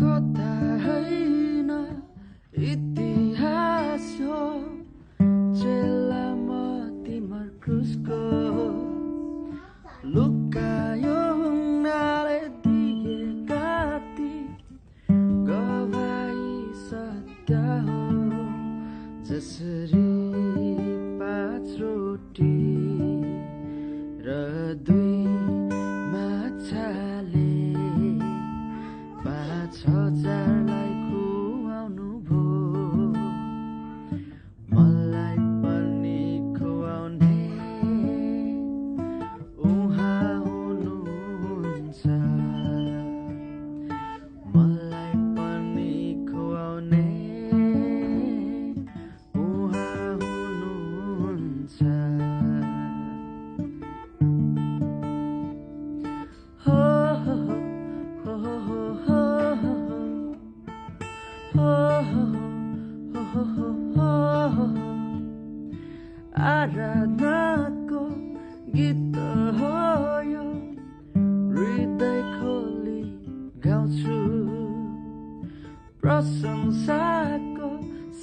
कथा हैन इतिहास हो चेला म तिम्रो क्रुसको लुकायो हुनाले दिएका ती गवाई सत्य हो जसरी 5 रोटी र 2 माछाले 5,000लाई खुवाउनु भो मलाई पनि खुवाउने उहाँ हुनुहुन्छ मलाई पनि खुवाउने उहाँ हुनुहुन्छ हो आराधनाको गीत हो यो हृदय खोली गाउँछु प्रशंसाको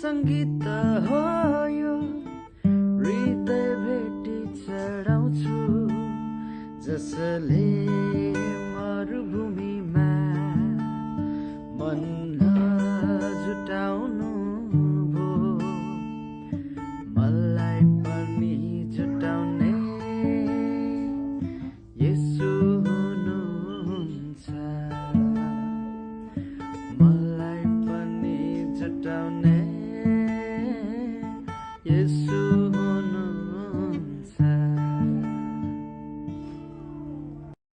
सङ्गीत हो यो हृदय भेटी चढाउँछु जसले